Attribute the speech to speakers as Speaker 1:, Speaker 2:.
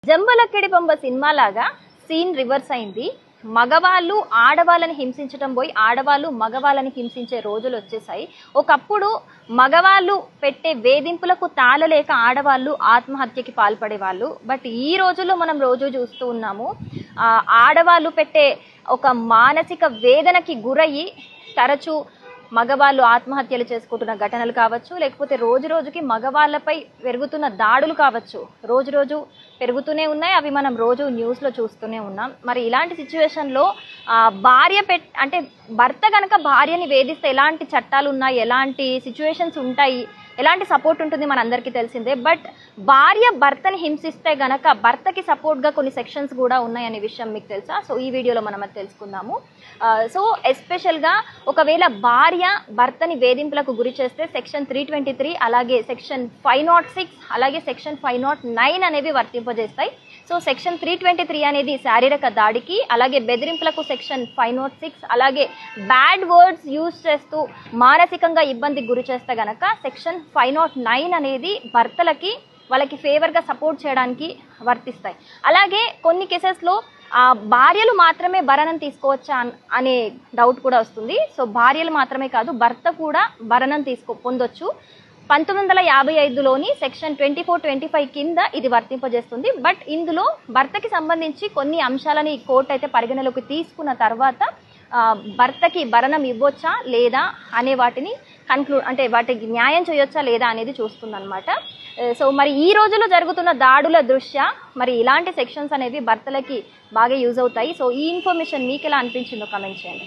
Speaker 1: Jambalakidi Pamba cinema లాగా scene reverse అయింది. మగవాళ్ళు ఆడవాళ్ళని హింసించడం పోయి ఆడవాళ్ళు మగవాళ్ళని హింసించే రోజులు వచ్చేసాయి. ఒకప్పుడు మగవాళ్ళు పెట్టే వేధింపులకు తాళలేక ఆడవాళ్ళు ఆత్మహత్యకి పాల్పడేవాళ్ళు. బట్ ఈ రోజుల్లో మనం రోజు చూస్తూ ఉన్నాము, ఆడవాళ్ళు పెట్టే ఒక మానసిక వేదనకి గురయ్యి తరచూ మగవాళ్ళు ఆత్మహత్యలు చేసుకుంటున్న ఘటనలు కావచ్చు, లేకపోతే రోజు రోజుకి మగవాళ్ళపై పెరుగుతున్న దాడులు కావచ్చు, రోజు రోజు పెరుగుతూనే ఉన్నాయి. అవి మనం రోజు న్యూస్లో చూస్తూనే ఉన్నాం. మరి ఇలాంటి సిచ్యువేషన్లో అంటే భర్త కనుక భార్యని వేధిస్తే ఎలాంటి చట్టాలు ఉన్నాయి, ఎలాంటి సిచ్యువేషన్స్ ఉంటాయి, ఎలాంటి సపోర్ట్ ఉంటుంది మనందరికీ తెలిసిందే. బట్ భార్య భర్తని హింసిస్తే గనక భర్తకి సపోర్ట్గా కొన్ని సెక్షన్స్ కూడా ఉన్నాయనే విషయం మీకు తెలుసా? సో ఈ వీడియోలో మనం అది తెలుసుకుందాము. సో ఎస్పెషల్గా ఒకవేళ భార్య భర్తని వేధింపులకు గురి చేస్తే సెక్షన్ 323, అలాగే సెక్షన్ 506, అలాగే సెక్షన్ 509 అనేవి వర్తింపజేస్తాయి. సో సెక్షన్ 323 అనేది శారీరక దాడికి, అలాగే బెదిరింపులకు సెక్షన్ 506, అలాగే బ్యాడ్ వర్డ్స్ యూజ్ చేస్తూ మానసికంగా ఇబ్బందికి గురి చేస్తే గనక సెక్షన్ 509 అనేది భర్తలకి వాళ్ళకి ఫేవర్గా సపోర్ట్ చేయడానికి వర్తిస్తాయి. అలాగే కొన్ని కేసెస్లో భార్యలు మాత్రమే భరణం తీసుకోవచ్చా అనే డౌట్ కూడా వస్తుంది. సో భార్యలు మాత్రమే కాదు, భర్త కూడా భరణం పొందొచ్చు. 1955లోని సెక్షన్ 2425 కింద ఇది వర్తింపజేస్తుంది. బట్ ఇందులో భర్తకి సంబంధించి కొన్ని అంశాలని కోర్టు అయితే పరిగణలోకి తీసుకున్న తర్వాత భర్తకి భరణం ఇవ్వచ్చా లేదా అనే వాటిని వాటికి న్యాయం చేయొచ్చా లేదా అనేది చూస్తుందన్నమాట. సో మరి ఈ రోజుల్లో జరుగుతున్న దాడుల దృష్ట్యా మరి ఇలాంటి సెక్షన్స్ అనేవి భర్తలకి బాగా యూజ్ అవుతాయి. సో ఈ ఇన్ఫర్మేషన్ మీకు ఎలా అనిపించిందో కామెంట్ చేయండి.